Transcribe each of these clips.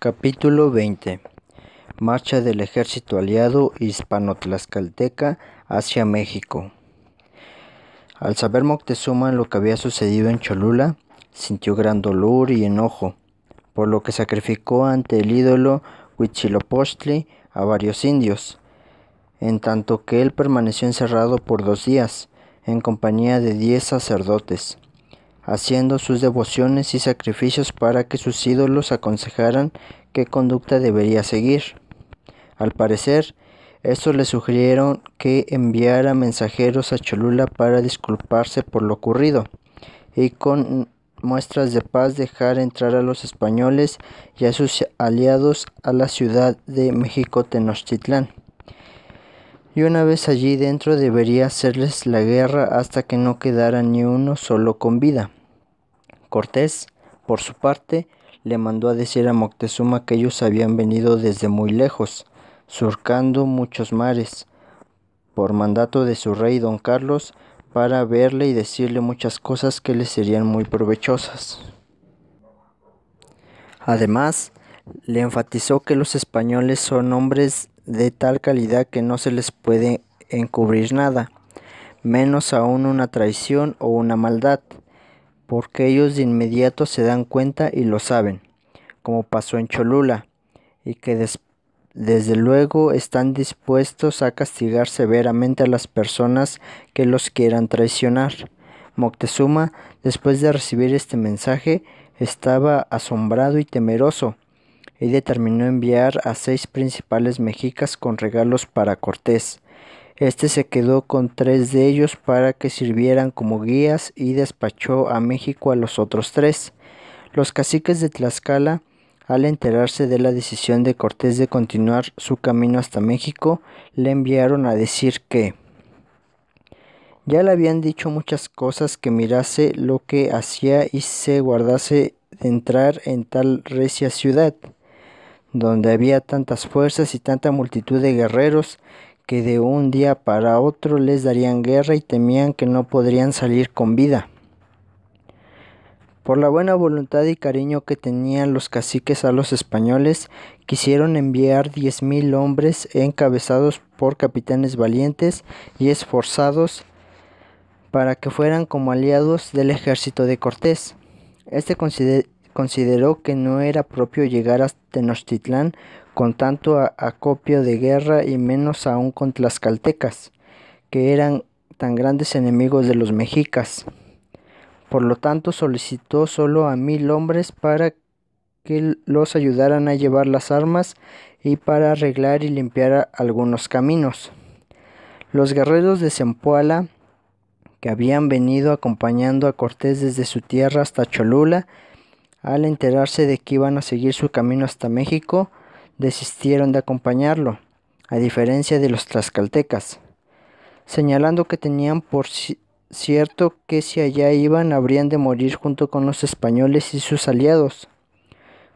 Capítulo 20. Marcha del ejército aliado hispano-tlaxcalteca hacia México. Al saber Moctezuma lo que había sucedido en Cholula, sintió gran dolor y enojo, por lo que sacrificó ante el ídolo Huitzilopochtli a varios indios, en tanto que él permaneció encerrado por 2 días, en compañía de 10 sacerdotes, haciendo sus devociones y sacrificios para que sus ídolos aconsejaran qué conducta debería seguir. Al parecer, estos le sugirieron que enviara mensajeros a Cholula para disculparse por lo ocurrido, y con muestras de paz dejar entrar a los españoles y a sus aliados a la ciudad de México Tenochtitlán. Y una vez allí dentro debería hacerles la guerra hasta que no quedara ni uno solo con vida. Cortés, por su parte, le mandó a decir a Moctezuma que ellos habían venido desde muy lejos, surcando muchos mares, por mandato de su rey don Carlos, para verle y decirle muchas cosas que le serían muy provechosas. Además, le enfatizó que los españoles son hombres de tal calidad que no se les puede encubrir nada, menos aún una traición o una maldad, porque ellos de inmediato se dan cuenta y lo saben, como pasó en Cholula, y que desde luego están dispuestos a castigar severamente a las personas que los quieran traicionar. Moctezuma, después de recibir este mensaje, estaba asombrado y temeroso, y determinó enviar a 6 principales mexicas con regalos para Cortés. Este se quedó con 3 de ellos para que sirvieran como guías y despachó a México a los otros 3. Los caciques de Tlaxcala, al enterarse de la decisión de Cortés de continuar su camino hasta México, le enviaron a decir que ya le habían dicho muchas cosas, que mirase lo que hacía y se guardase de entrar en tal recia ciudad, donde había tantas fuerzas y tanta multitud de guerreros, que de un día para otro les darían guerra y temían que no podrían salir con vida. Por la buena voluntad y cariño que tenían los caciques a los españoles, quisieron enviar 10,000 hombres encabezados por capitanes valientes y esforzados para que fueran como aliados del ejército de Cortés. Este consideró que no era propio llegar a Tenochtitlán con tanto acopio de guerra y menos aún con tlaxcaltecas, que eran tan grandes enemigos de los mexicas. Por lo tanto, solicitó solo a 1,000 hombres para que los ayudaran a llevar las armas y para arreglar y limpiar algunos caminos. Los guerreros de Zempoala, que habían venido acompañando a Cortés desde su tierra hasta Cholula, al enterarse de que iban a seguir su camino hasta México, desistieron de acompañarlo, a diferencia de los tlaxcaltecas, señalando que tenían por cierto que si allá iban habrían de morir junto con los españoles y sus aliados.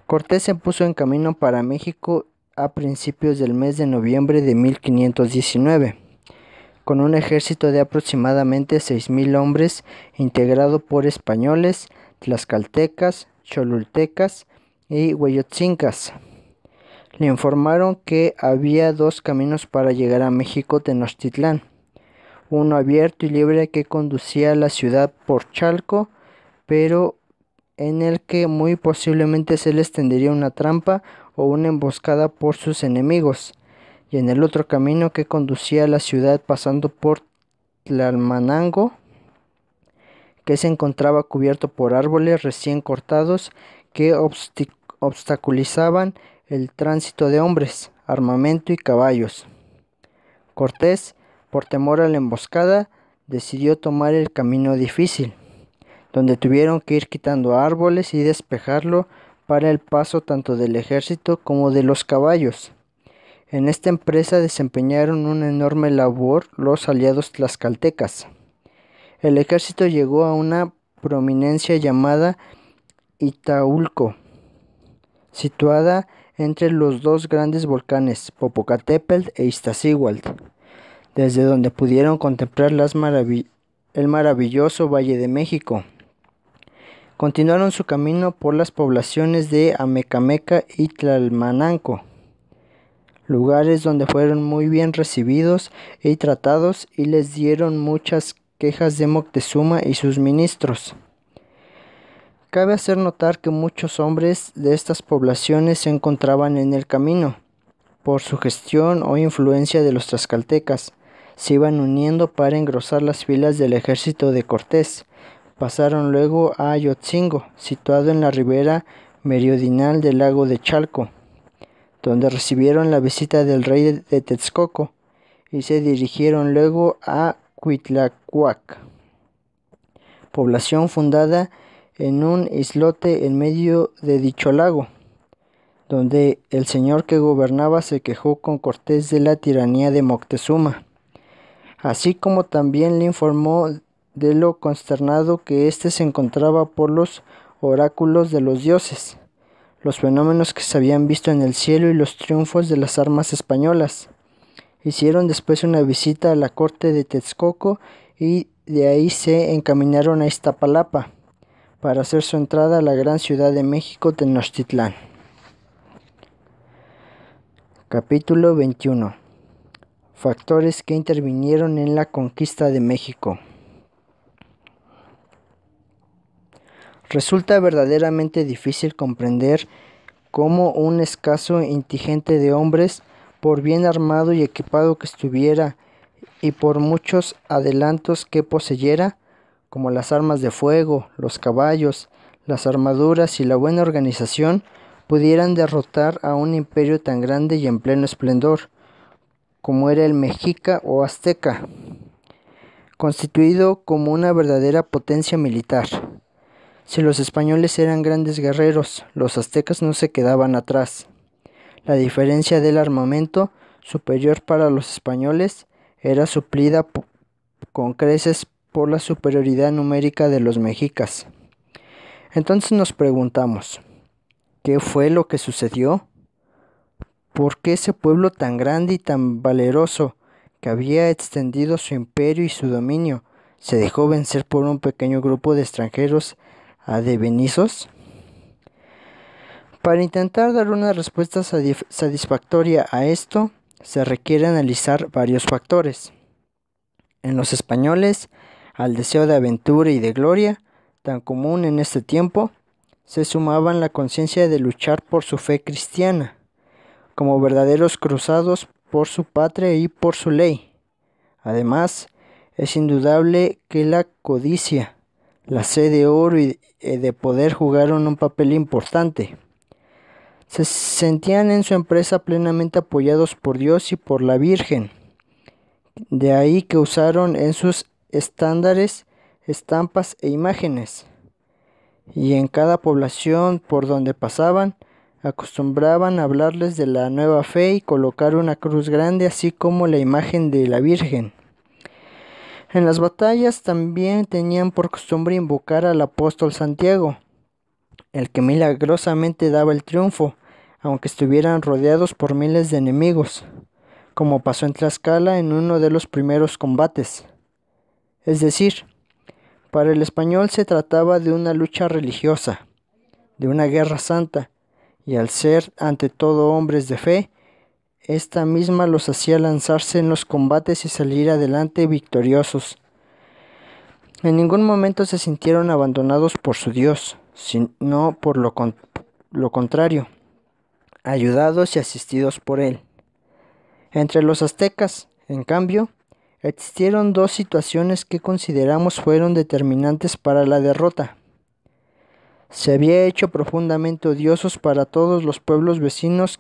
Cortés se puso en camino para México a principios del mes de noviembre de 1519, con un ejército de aproximadamente 6,000 hombres integrado por españoles, tlaxcaltecas, cholultecas y hueyotzincas. Le informaron que había 2 caminos para llegar a México Tenochtitlán, uno abierto y libre que conducía a la ciudad por Chalco, pero en el que muy posiblemente se les tendería una trampa o una emboscada por sus enemigos, y en el otro camino que conducía a la ciudad pasando por Tlalmanango, que se encontraba cubierto por árboles recién cortados que obstaculizaban el tránsito de hombres, armamento y caballos. Cortés, por temor a la emboscada, decidió tomar el camino difícil, donde tuvieron que ir quitando árboles y despejarlo para el paso tanto del ejército como de los caballos. En esta empresa desempeñaron una enorme labor los aliados tlaxcaltecas. El ejército llegó a una prominencia llamada Itaulco, situada entre los 2 grandes volcanes, Popocatépetl e Iztaccíhuatl, desde donde pudieron contemplar el maravilloso Valle de México. Continuaron su camino por las poblaciones de Amecameca y Tlalmananco, lugares donde fueron muy bien recibidos y tratados, y les dieron muchas quejas de Moctezuma y sus ministros. Cabe hacer notar que muchos hombres de estas poblaciones se encontraban en el camino. Por sugestión o influencia de los tlaxcaltecas, se iban uniendo para engrosar las filas del ejército de Cortés. Pasaron luego a Ayotzingo, situado en la ribera meridional del lago de Chalco, donde recibieron la visita del rey de Texcoco, y se dirigieron luego a Cuitlahuac, población fundada en un islote en medio de dicho lago, donde el señor que gobernaba se quejó con Cortés de la tiranía de Moctezuma, así como también le informó de lo consternado que éste se encontraba por los oráculos de los dioses, los fenómenos que se habían visto en el cielo y los triunfos de las armas españolas. Hicieron después una visita a la corte de Texcoco y de ahí se encaminaron a Iztapalapa para hacer su entrada a la gran ciudad de México, Tenochtitlán. Capítulo 21. Factores que intervinieron en la conquista de México. Resulta verdaderamente difícil comprender cómo un escaso contingente de hombres, por bien armado y equipado que estuviera, y por muchos adelantos que poseyera, como las armas de fuego, los caballos, las armaduras y la buena organización, pudieran derrotar a un imperio tan grande y en pleno esplendor, como era el mexica o azteca, constituido como una verdadera potencia militar. Si los españoles eran grandes guerreros, los aztecas no se quedaban atrás. La diferencia del armamento superior para los españoles era suplida con creces por la superioridad numérica de los mexicas. Entonces nos preguntamos, ¿qué fue lo que sucedió? ¿Por qué ese pueblo tan grande y tan valeroso, que había extendido su imperio y su dominio, se dejó vencer por un pequeño grupo de extranjeros advenedizos? Para intentar dar una respuesta satisfactoria a esto, se requiere analizar varios factores. En los españoles, al deseo de aventura y de gloria, tan común en este tiempo, se sumaban la conciencia de luchar por su fe cristiana, como verdaderos cruzados por su patria y por su ley. Además, es indudable que la codicia, la sed de oro y de poder jugaron un papel importante. Se sentían en su empresa plenamente apoyados por Dios y por la Virgen. De ahí que usaron en sus estándares estampas e imágenes. Y en cada población por donde pasaban, acostumbraban a hablarles de la nueva fe y colocar una cruz grande, así como la imagen de la Virgen. En las batallas también tenían por costumbre invocar al apóstol Santiago, el que milagrosamente daba el triunfo, aunque estuvieran rodeados por miles de enemigos, como pasó en Tlaxcala en uno de los primeros combates. Es decir, para el español se trataba de una lucha religiosa, de una guerra santa, y al ser ante todo hombres de fe, esta misma los hacía lanzarse en los combates y salir adelante victoriosos. En ningún momento se sintieron abandonados por su Dios, sino por lo contrario, ayudados y asistidos por él. Entre los aztecas, en cambio, existieron dos situaciones que consideramos fueron determinantes para la derrota. Se había hecho profundamente odiosos para todos los pueblos vecinos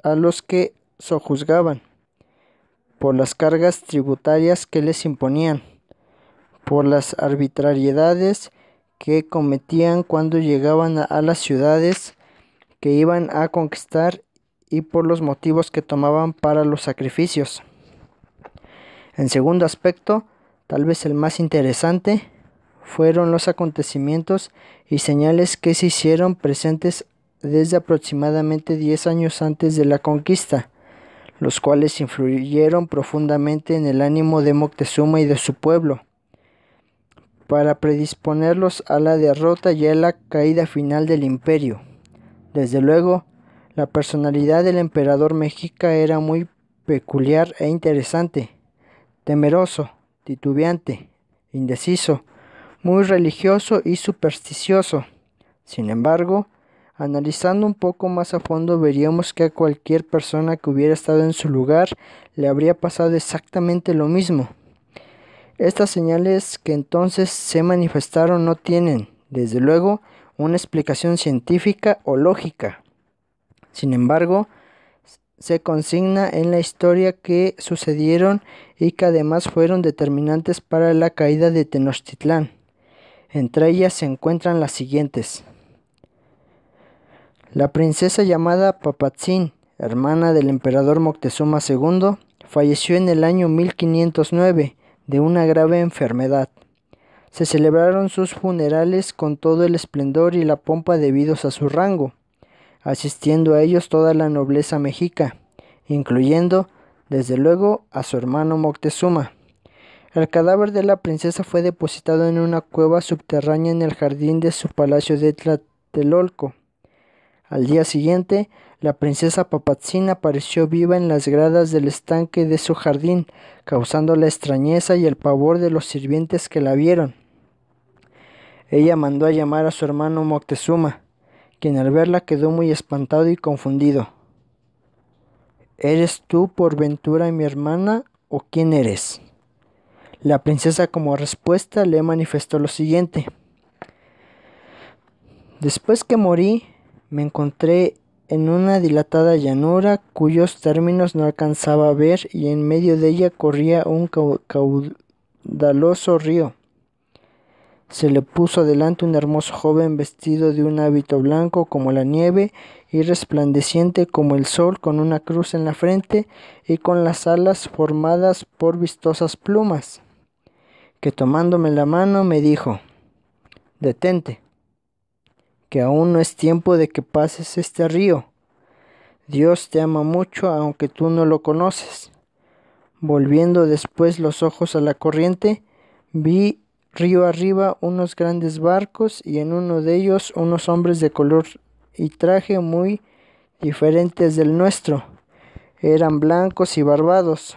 a los que sojuzgaban, por las cargas tributarias que les imponían, por las arbitrariedades que cometían cuando llegaban a las ciudades que iban a conquistar y por los motivos que tomaban para los sacrificios. En segundo aspecto, tal vez el más interesante, fueron los acontecimientos y señales que se hicieron presentes desde aproximadamente 10 años antes de la conquista, los cuales influyeron profundamente en el ánimo de Moctezuma y de su pueblo. para predisponerlos a la derrota y a la caída final del imperio. Desde luego, la personalidad del emperador mexica era muy peculiar e interesante, temeroso, titubeante, indeciso, muy religioso y supersticioso. Sin embargo, analizando un poco más a fondo veríamos que a cualquier persona que hubiera estado en su lugar le habría pasado exactamente lo mismo. Estas señales que entonces se manifestaron no tienen, desde luego, una explicación científica o lógica. Sin embargo, se consigna en la historia que sucedieron y que además fueron determinantes para la caída de Tenochtitlán. Entre ellas se encuentran las siguientes. La princesa llamada Papatzin, hermana del emperador Moctezuma II, falleció en el año 1509 de una grave enfermedad. Se celebraron sus funerales con todo el esplendor y la pompa debidos a su rango, asistiendo a ellos toda la nobleza mexica, incluyendo, desde luego, a su hermano Moctezuma. El cadáver de la princesa fue depositado en una cueva subterránea en el jardín de su palacio de Tlatelolco. Al día siguiente, la princesa Papatzin apareció viva en las gradas del estanque de su jardín, causando la extrañeza y el pavor de los sirvientes que la vieron. Ella mandó a llamar a su hermano Moctezuma, quien al verla quedó muy espantado y confundido. ¿Eres tú por ventura mi hermana o quién eres? La princesa como respuesta le manifestó lo siguiente. Después que morí, me encontré en una dilatada llanura cuyos términos no alcanzaba a ver y en medio de ella corría un caudaloso río. Se le puso delante un hermoso joven vestido de un hábito blanco como la nieve y resplandeciente como el sol, con una cruz en la frente y con las alas formadas por vistosas plumas, que tomándome la mano me dijo: «Detente, que aún no es tiempo de que pases este río. Dios te ama mucho aunque tú no lo conoces». Volviendo después los ojos a la corriente, vi río arriba unos grandes barcos y en uno de ellos unos hombres de color y traje muy diferentes del nuestro. Eran blancos y barbados.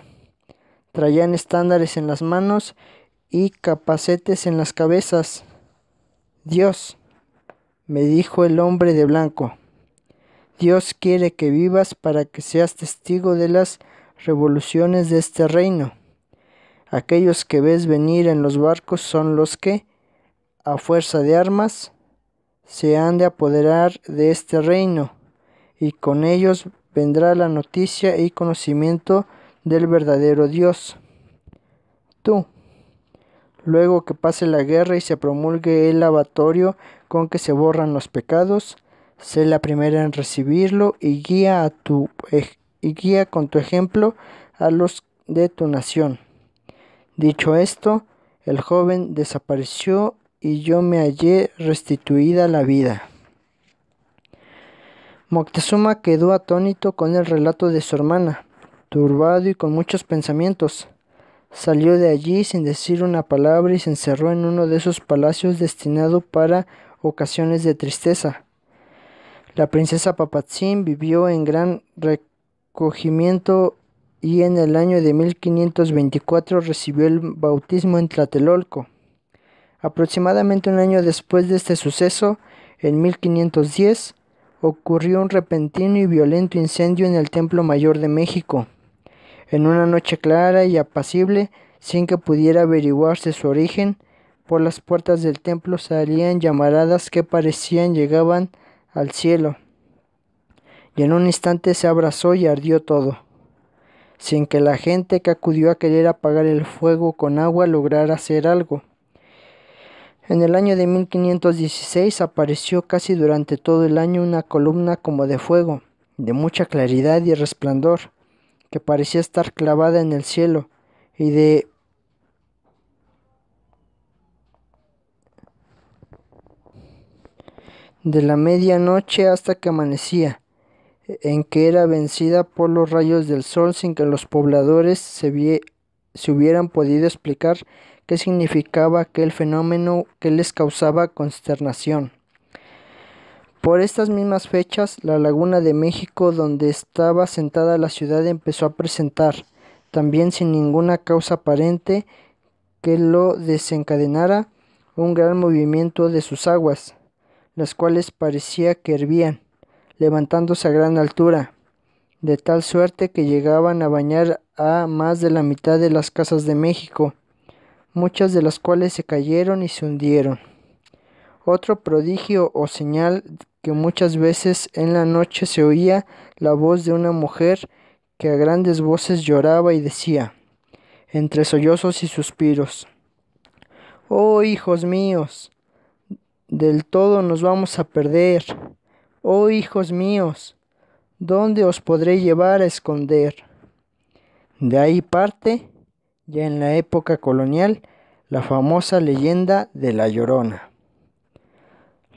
Traían estándares en las manos y capacetes en las cabezas. «Dios», me dijo el hombre de blanco, «Dios quiere que vivas para que seas testigo de las revoluciones de este reino. Aquellos que ves venir en los barcos son los que, a fuerza de armas, se han de apoderar de este reino, y con ellos vendrá la noticia y conocimiento del verdadero Dios. Tú, luego que pase la guerra y se promulgue el lavatorio con que se borran los pecados, sé la primera en recibirlo y guía con tu ejemplo a los de tu nación». Dicho esto, el joven desapareció y yo me hallé restituida la vida. Moctezuma quedó atónito con el relato de su hermana, turbado y con muchos pensamientos. Salió de allí sin decir una palabra y se encerró en uno de esos palacios destinado para ocasiones de tristeza. La princesa Papatzin vivió en gran recogimiento y en el año de 1524 recibió el bautismo en Tlatelolco. Aproximadamente un año después de este suceso, en 1510, ocurrió un repentino y violento incendio en el Templo Mayor de México. En una noche clara y apacible, sin que pudiera averiguarse su origen, por las puertas del templo salían llamaradas que parecían llegaban al cielo, y en un instante se abrazó y ardió todo, sin que la gente que acudió a querer apagar el fuego con agua lograra hacer algo. En el año de 1516 apareció casi durante todo el año una columna como de fuego, de mucha claridad y resplandor, que parecía estar clavada en el cielo, y de la medianoche hasta que amanecía, en que era vencida por los rayos del sol sin que los pobladores se hubieran podido explicar qué significaba aquel fenómeno que les causaba consternación. Por estas mismas fechas, la Laguna de México, donde estaba sentada la ciudad, empezó a presentar, también sin ninguna causa aparente que lo desencadenara, un gran movimiento de sus aguas, las cuales parecía que hervían, levantándose a gran altura, de tal suerte que llegaban a bañar a más de la mitad de las casas de México, muchas de las cuales se cayeron y se hundieron. Otro prodigio o señal que muchas veces en la noche se oía la voz de una mujer que a grandes voces lloraba y decía, entre sollozos y suspiros, «Oh, hijos míos, del todo nos vamos a perder. Oh, hijos míos, ¿dónde os podré llevar a esconder?». De ahí parte, ya en la época colonial, la famosa leyenda de La Llorona.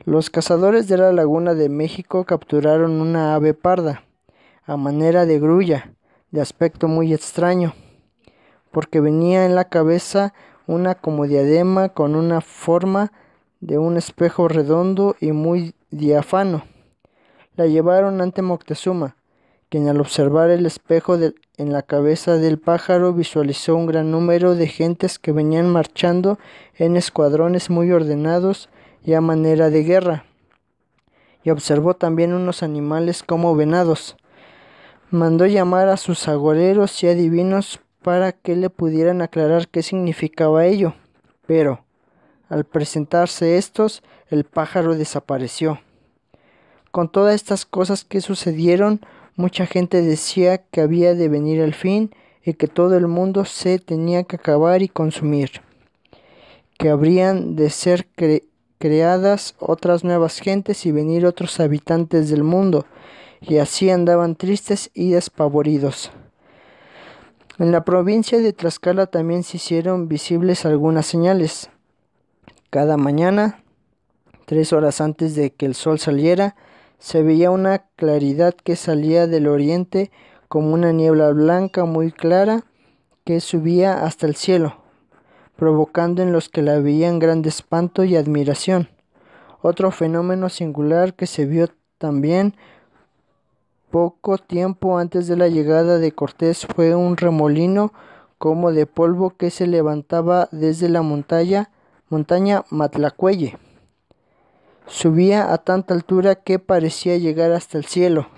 Los cazadores de la Laguna de México capturaron una ave parda, a manera de grulla, de aspecto muy extraño, porque venía en la cabeza una como diadema con una forma de un espejo redondo y muy diáfano. La llevaron ante Moctezuma, quien al observar el espejo en la cabeza del pájaro visualizó un gran número de gentes que venían marchando en escuadrones muy ordenados y a manera de guerra, y observó también unos animales como venados. Mandó llamar a sus agoreros y adivinos para que le pudieran aclarar qué significaba ello, pero al presentarse estos, el pájaro desapareció. Con todas estas cosas que sucedieron, mucha gente decía que había de venir el fin y que todo el mundo se tenía que acabar y consumir, que habrían de ser creadas otras nuevas gentes y venir otros habitantes del mundo, y así andaban tristes y despavoridos. En la provincia de Tlaxcala también se hicieron visibles algunas señales. Cada mañana, 3 horas antes de que el sol saliera, se veía una claridad que salía del oriente como una niebla blanca muy clara que subía hasta el cielo, provocando en los que la veían gran espanto y admiración. Otro fenómeno singular que se vio también poco tiempo antes de la llegada de Cortés fue un remolino como de polvo que se levantaba desde la montaña Matlacueye. Subía a tanta altura que parecía llegar hasta el cielo.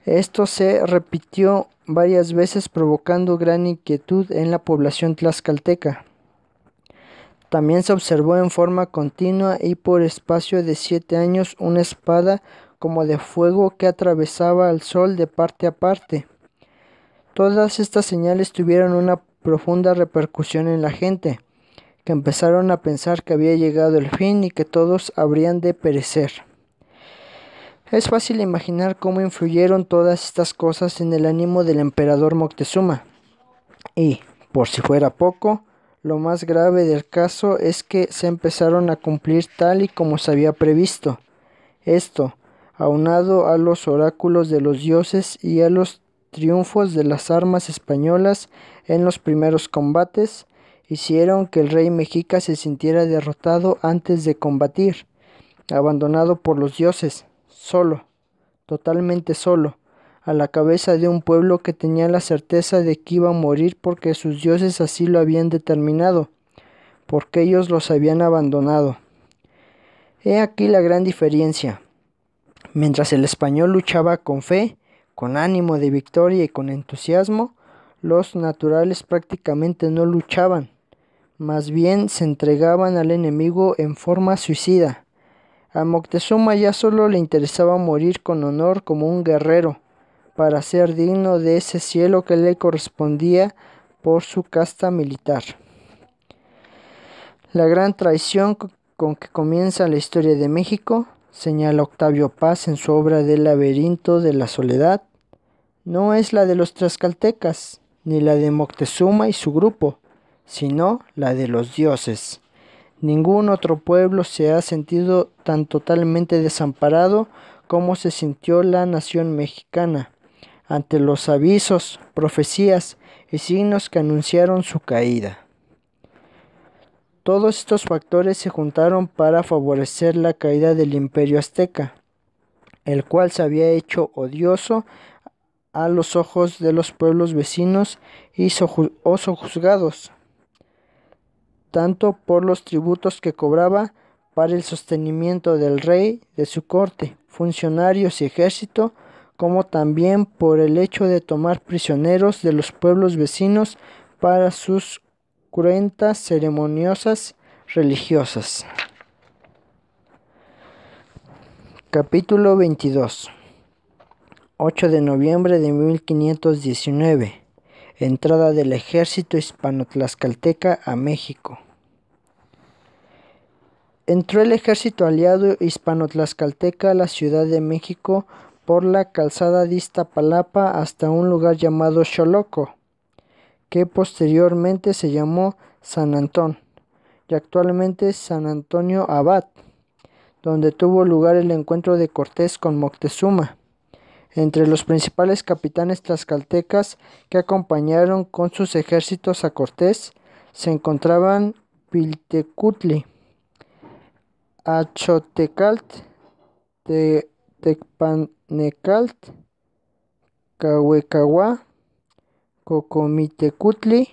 Esto se repitió varias veces provocando gran inquietud en la población tlaxcalteca. También se observó en forma continua y por espacio de 7 años una espada como de fuego que atravesaba al sol de parte a parte. Todas estas señales tuvieron una profunda repercusión en la gente, que empezaron a pensar que había llegado el fin y que todos habrían de perecer. Es fácil imaginar cómo influyeron todas estas cosas en el ánimo del emperador Moctezuma. Y, por si fuera poco, lo más grave del caso es que se empezaron a cumplir tal y como se había previsto. Esto, aunado a los oráculos de los dioses y a los triunfos de las armas españolas en los primeros combates, hicieron que el rey mexica se sintiera derrotado antes de combatir, abandonado por los dioses, solo, totalmente solo, a la cabeza de un pueblo que tenía la certeza de que iba a morir porque sus dioses así lo habían determinado, porque ellos los habían abandonado. He aquí la gran diferencia. Mientras el español luchaba con fe, con ánimo de victoria y con entusiasmo, los naturales prácticamente no luchaban, más bien se entregaban al enemigo en forma suicida. A Moctezuma ya solo le interesaba morir con honor como un guerrero, para ser digno de ese cielo que le correspondía por su casta militar. La gran traición con que comienza la historia de México, señala Octavio Paz en su obra del laberinto de la soledad, no es la de los tlaxcaltecas, ni la de Moctezuma y su grupo, sino la de los dioses. Ningún otro pueblo se ha sentido tan totalmente desamparado como se sintió la nación mexicana, ante los avisos, profecías y signos que anunciaron su caída. Todos estos factores se juntaron para favorecer la caída del Imperio Azteca, el cual se había hecho odioso a los ojos de los pueblos vecinos y sojuzgados, tanto por los tributos que cobraba para el sostenimiento del rey, de su corte, funcionarios y ejército, como también por el hecho de tomar prisioneros de los pueblos vecinos para sus cruentas ceremoniosas religiosas. Capítulo 22. 8 de noviembre de 1519. Entrada del ejército hispano-tlaxcalteca a México. Entró el ejército aliado hispano-tlaxcalteca a la Ciudad de México por la calzada de Iztapalapa hasta un lugar llamado Xoloco, que posteriormente se llamó San Antón y actualmente San Antonio Abad, donde tuvo lugar el encuentro de Cortés con Moctezuma. Entre los principales capitanes tlaxcaltecas que acompañaron con sus ejércitos a Cortés se encontraban Piltecutli, Axotecalt, Tecpanecalt, Cahuecahua, Cocomitecutli,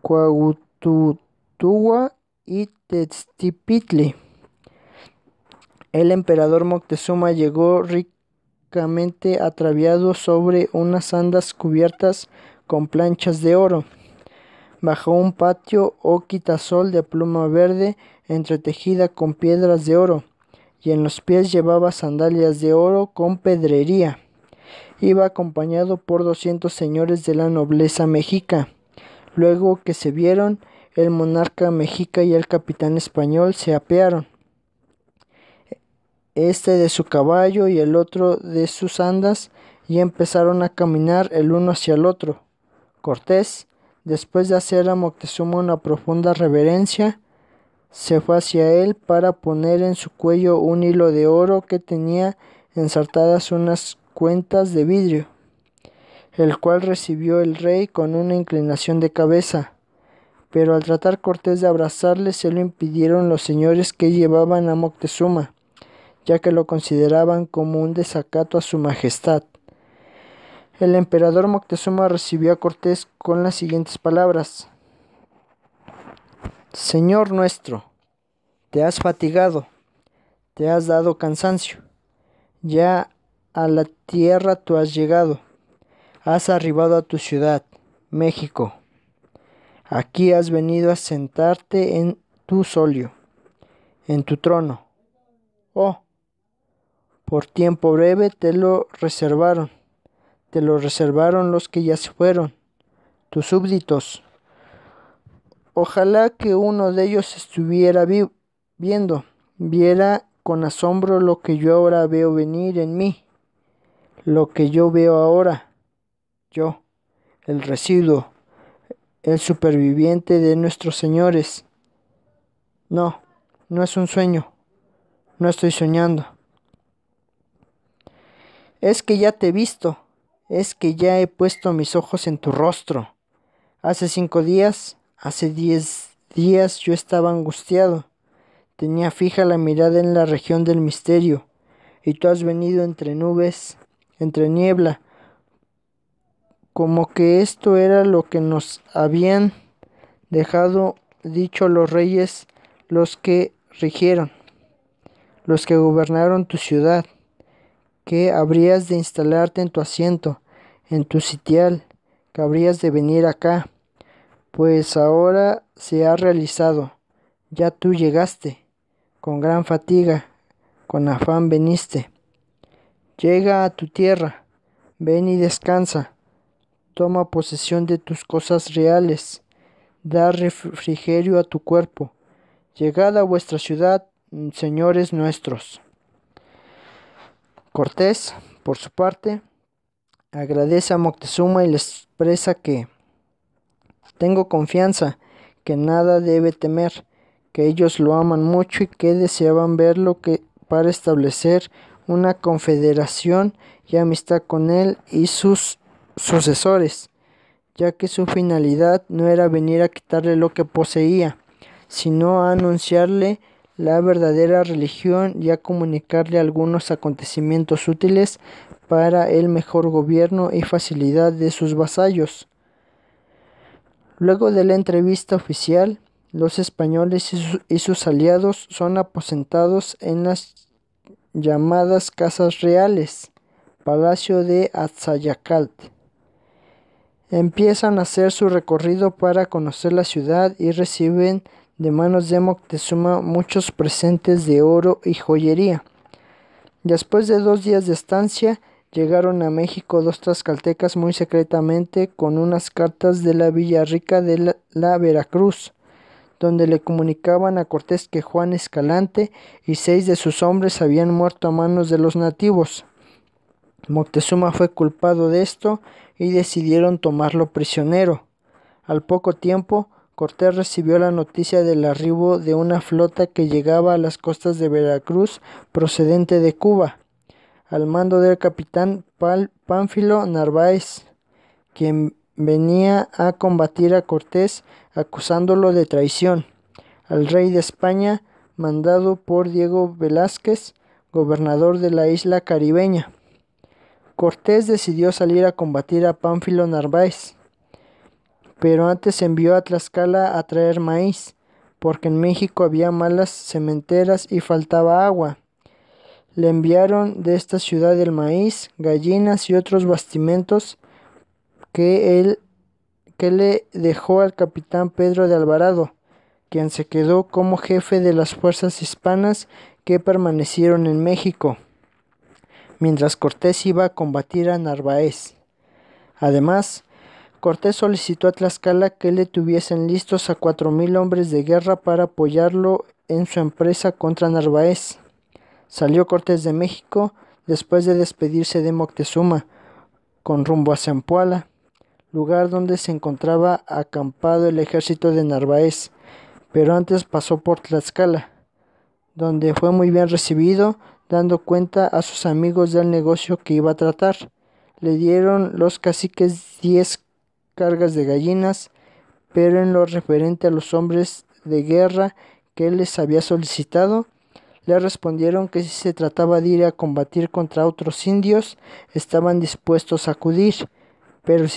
Cuauhtutua y Textipitli. El emperador Moctezuma llegó ricamente ataviado sobre unas andas cubiertas con planchas de oro, bajo un patio o quitasol de pluma verde entretejida con piedras de oro, y en los pies llevaba sandalias de oro con pedrería. Iba acompañado por 200 señores de la nobleza mexica. Luego que se vieron, el monarca mexica y el capitán español se apearon, este de su caballo y el otro de sus andas, y empezaron a caminar el uno hacia el otro. Cortés, después de hacer a Moctezuma una profunda reverencia, se fue hacia él para poner en su cuello un hilo de oro que tenía ensartadas unas cuentas de vidrio, el cual recibió el rey con una inclinación de cabeza. Pero al tratar Cortés de abrazarle se lo impidieron los señores que llevaban a Moctezuma, ya que lo consideraban como un desacato a su majestad. El emperador Moctezuma recibió a Cortés con las siguientes palabras: Señor nuestro, te has fatigado, te has dado cansancio, ya a la tierra tú has llegado, has arribado a tu ciudad, México. Aquí has venido a sentarte en tu solio, en tu trono. Oh, por tiempo breve te lo reservaron los que ya se fueron, tus súbditos. Ojalá que uno de ellos estuviera viera con asombro lo que yo ahora veo venir en mí, lo que yo veo ahora, yo, el residuo, el superviviente de nuestros señores. No, no es un sueño, no estoy soñando. Es que ya te he visto, es que ya he puesto mis ojos en tu rostro. Hace 5 días, hace 10 días yo estaba angustiado. Tenía fija la mirada en la región del misterio, y tú has venido entre nubes, entre niebla, como que esto era lo que nos habían dejado dicho los reyes, los que rigieron, los que gobernaron tu ciudad, que habrías de instalarte en tu asiento, en tu sitial, que habrías de venir acá, pues ahora se ha realizado, ya tú llegaste, con gran fatiga, con afán veniste. Llega a tu tierra, ven y descansa, toma posesión de tus cosas reales, da refrigerio a tu cuerpo. Llegad a vuestra ciudad, señores nuestros. Cortés, por su parte, agradece a Moctezuma y le expresa que tengo confianza, que nada debe temer, que ellos lo aman mucho y que deseaban verlo para establecer una confederación y amistad con él y sus sucesores, ya que su finalidad no era venir a quitarle lo que poseía, sino a anunciarle la verdadera religión y a comunicarle algunos acontecimientos útiles para el mejor gobierno y facilidad de sus vasallos. Luego de la entrevista oficial, los españoles y sus aliados son aposentados en las llamadas Casas Reales, Palacio de Atzayacalt. Empiezan a hacer su recorrido para conocer la ciudad y reciben de manos de Moctezuma muchos presentes de oro y joyería. Después de 2 días de estancia, llegaron a México 2 tlaxcaltecas muy secretamente con unas cartas de la Villarrica de la Veracruz, donde le comunicaban a Cortés que Juan Escalante y 6 de sus hombres habían muerto a manos de los nativos. Moctezuma fue culpado de esto y decidieron tomarlo prisionero. Al poco tiempo, Cortés recibió la noticia del arribo de una flota que llegaba a las costas de Veracruz procedente de Cuba, al mando del capitán Pánfilo Narváez, quien venía a combatir a Cortés acusándolo de traición al rey de España, mandado por Diego Velázquez, gobernador de la isla caribeña. Cortés decidió salir a combatir a Pánfilo Narváez, pero antes envió a Tlaxcala a traer maíz, porque en México había malas sementeras y faltaba agua. Le enviaron de esta ciudad el maíz, gallinas y otros bastimentos que le dejó al capitán Pedro de Alvarado, quien se quedó como jefe de las fuerzas hispanas que permanecieron en México, mientras Cortés iba a combatir a Narváez. Además, Cortés solicitó a Tlaxcala que le tuviesen listos a 4,000 hombres de guerra para apoyarlo en su empresa contra Narváez. Salió Cortés de México después de despedirse de Moctezuma, con rumbo a Zempoala, lugar donde se encontraba acampado el ejército de Narváez, pero antes pasó por Tlaxcala, donde fue muy bien recibido, dando cuenta a sus amigos del negocio que iba a tratar. Le dieron los caciques 10 cargas de gallinas, pero en lo referente a los hombres de guerra que él les había solicitado, le respondieron que si se trataba de ir a combatir contra otros indios, estaban dispuestos a acudir, pero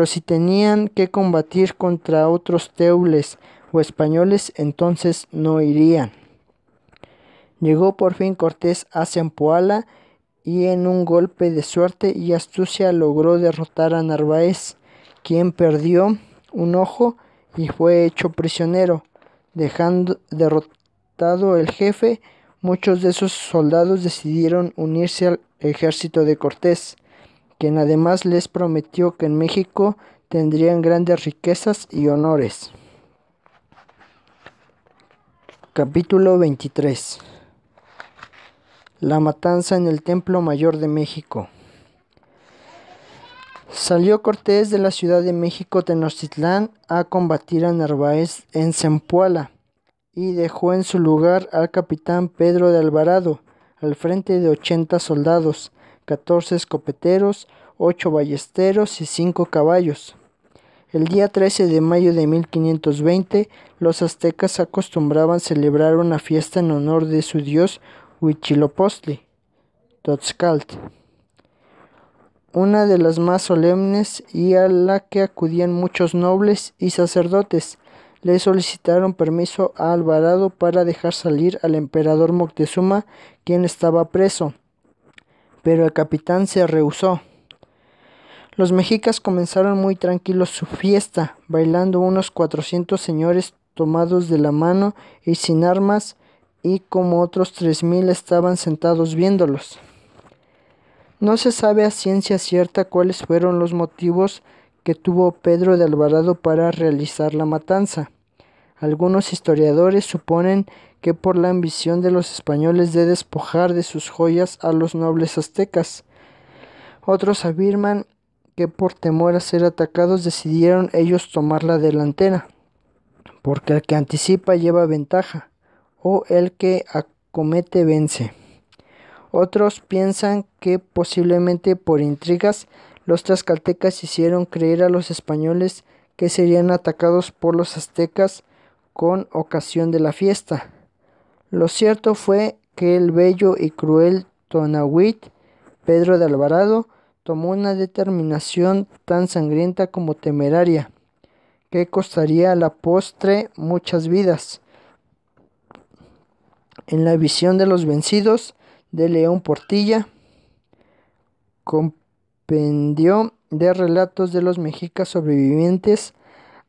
si tenían que combatir contra otros teules o españoles, entonces no irían. Llegó por fin Cortés a Zempoala y en un golpe de suerte y astucia logró derrotar a Narváez, quien perdió un ojo y fue hecho prisionero. Dejando derrotado el jefe, muchos de sus soldados decidieron unirse al ejército de Cortés, quien además les prometió que en México tendrían grandes riquezas y honores. Capítulo 23. La matanza en el Templo Mayor de México. Salió Cortés de la Ciudad de México Tenochtitlán a combatir a Narváez en Zempoala y dejó en su lugar al capitán Pedro de Alvarado al frente de 80 soldados, 14 escopeteros, 8 ballesteros y 5 caballos. El día 13 de mayo de 1520, los aztecas acostumbraban celebrar una fiesta en honor de su dios Huitzilopochtli, Toxcalt, una de las más solemnes y a la que acudían muchos nobles y sacerdotes. Le solicitaron permiso a Alvarado para dejar salir al emperador Moctezuma, quien estaba preso, pero el capitán se rehusó. Los mexicas comenzaron muy tranquilos su fiesta, bailando unos 400 señores tomados de la mano y sin armas, y como otros 3,000 estaban sentados viéndolos. No se sabe a ciencia cierta cuáles fueron los motivos que tuvo Pedro de Alvarado para realizar la matanza. Algunos historiadores suponen que por la ambición de los españoles de despojar de sus joyas a los nobles aztecas. Otros afirman que por temor a ser atacados decidieron ellos tomar la delantera, porque el que anticipa lleva ventaja, o el que acomete vence. Otros piensan que posiblemente por intrigas los tlaxcaltecas hicieron creer a los españoles que serían atacados por los aztecas con ocasión de la fiesta. Lo cierto fue que el bello y cruel Tonahuit, Pedro de Alvarado, tomó una determinación tan sangrienta como temeraria, que costaría a la postre muchas vidas. En la visión de los vencidos de León Portilla, compendio de relatos de los mexicas sobrevivientes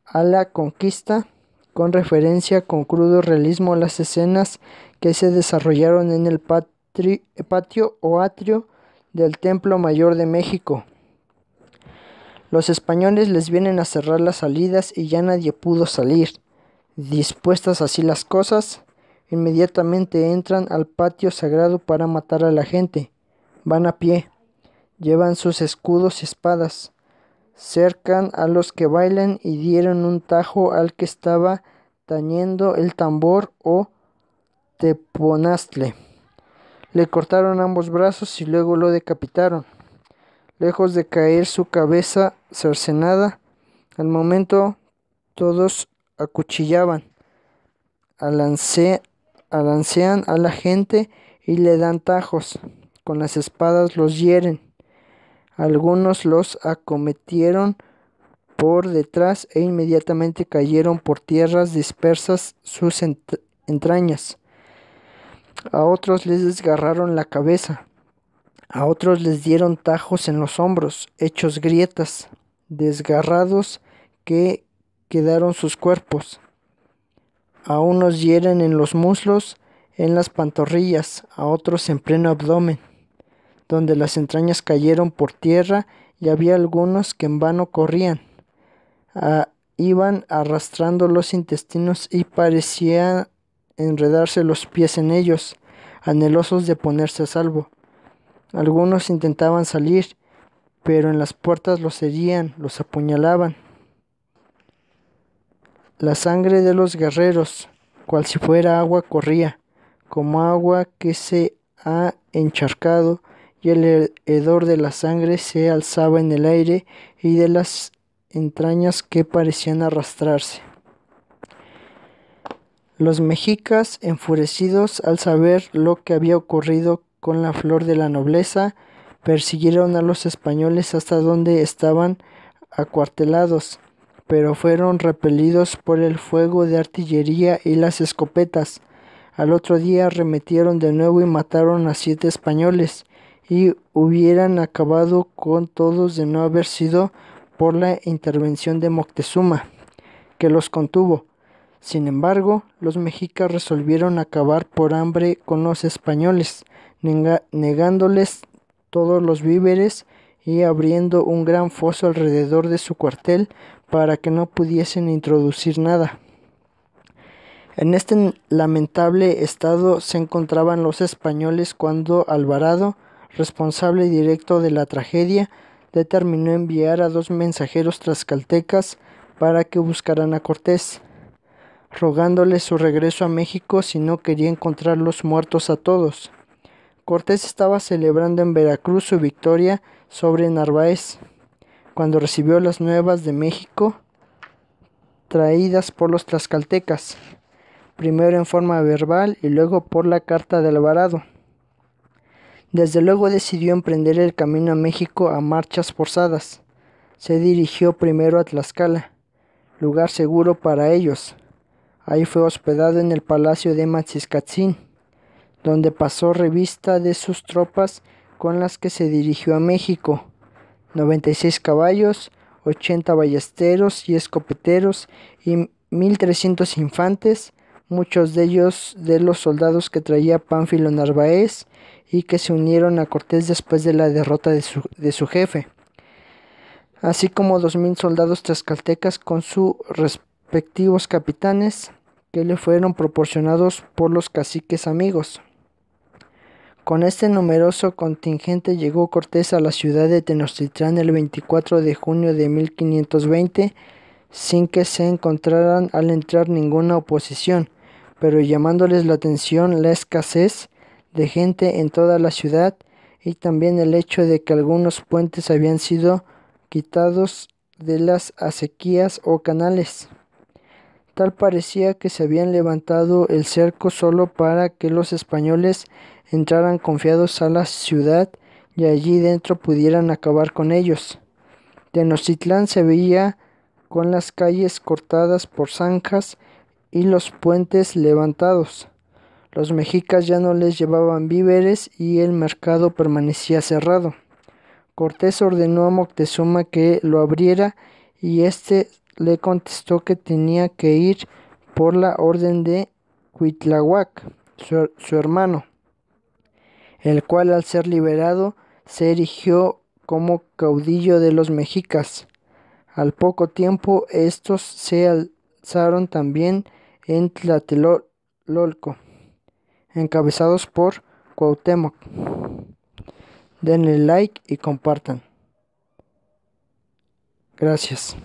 a la conquista, con referencia con crudo realismo a las escenas que se desarrollaron en el patio o atrio del Templo Mayor de México. Los españoles les vienen a cerrar las salidas y ya nadie pudo salir. Dispuestas así las cosas, inmediatamente entran al patio sagrado para matar a la gente. Van a pie, llevan sus escudos y espadas, cercan a los que bailan y dieron un tajo al que estaba tañendo el tambor o teponaztle. Le cortaron ambos brazos y luego lo decapitaron. Lejos de caer su cabeza cercenada, al momento todos acuchillaban, alancean a la gente y le dan tajos. Con las espadas los hieren. Algunos los acometieron por detrás e inmediatamente cayeron por tierras dispersas sus entrañas. A otros les desgarraron la cabeza. A otros les dieron tajos en los hombros, hechos grietas, desgarrados que quedaron sus cuerpos. A unos hieren en los muslos, en las pantorrillas, a otros en pleno abdomen, donde las entrañas cayeron por tierra y había algunos que en vano corrían. Iban arrastrando los intestinos y parecían enredarse los pies en ellos, anhelosos de ponerse a salvo. Algunos intentaban salir, pero en las puertas los herían, los apuñalaban. La sangre de los guerreros, cual si fuera agua, corría, como agua que se ha encharcado, y el hedor de la sangre se alzaba en el aire y de las entrañas que parecían arrastrarse. Los mexicas, enfurecidos al saber lo que había ocurrido con la flor de la nobleza, persiguieron a los españoles hasta donde estaban acuartelados, pero fueron repelidos por el fuego de artillería y las escopetas. Al otro día arremetieron de nuevo y mataron a 7 españoles, y hubieran acabado con todos de no haber sido por la intervención de Moctezuma, que los contuvo. Sin embargo, los mexicas resolvieron acabar por hambre con los españoles, negándoles todos los víveres y abriendo un gran foso alrededor de su cuartel para que no pudiesen introducir nada. En este lamentable estado se encontraban los españoles cuando Alvarado, responsable directo de la tragedia, determinó enviar a 2 mensajeros tlaxcaltecas para que buscaran a Cortés, rogándole su regreso a México si no quería encontrarlos muertos a todos. Cortés estaba celebrando en Veracruz su victoria sobre Narváez, cuando recibió las nuevas de México traídas por los tlaxcaltecas, primero en forma verbal y luego por la carta de Alvarado. Desde luego decidió emprender el camino a México a marchas forzadas. Se dirigió primero a Tlaxcala, lugar seguro para ellos. Ahí fue hospedado en el palacio de Matziscatzin, donde pasó revista de sus tropas con las que se dirigió a México: 96 caballos, 80 ballesteros y escopeteros y 1,300 infantes, muchos de ellos de los soldados que traía Pánfilo Narváez y que se unieron a Cortés después de la derrota de su jefe, así como 2,000 soldados tlaxcaltecas con sus respectivos capitanes, que le fueron proporcionados por los caciques amigos. Con este numeroso contingente llegó Cortés a la ciudad de Tenochtitlán el 24 de junio de 1520, sin que se encontraran al entrar ninguna oposición, pero llamándoles la atención la escasez de gente en toda la ciudad y también el hecho de que algunos puentes habían sido quitados de las acequias o canales. Tal parecía que se habían levantado el cerco solo para que los españoles entraran confiados a la ciudad y allí dentro pudieran acabar con ellos. Tenochtitlán se veía con las calles cortadas por zanjas y los puentes levantados. Los mexicas ya no les llevaban víveres y el mercado permanecía cerrado. Cortés ordenó a Moctezuma que lo abriera y éste le contestó que tenía que ir por la orden de Cuitláhuac, su hermano, el cual al ser liberado se erigió como caudillo de los mexicas. Al poco tiempo estos se alzaron también en Tlatelolco, encabezados por Cuauhtémoc. Denle like y compartan. Gracias.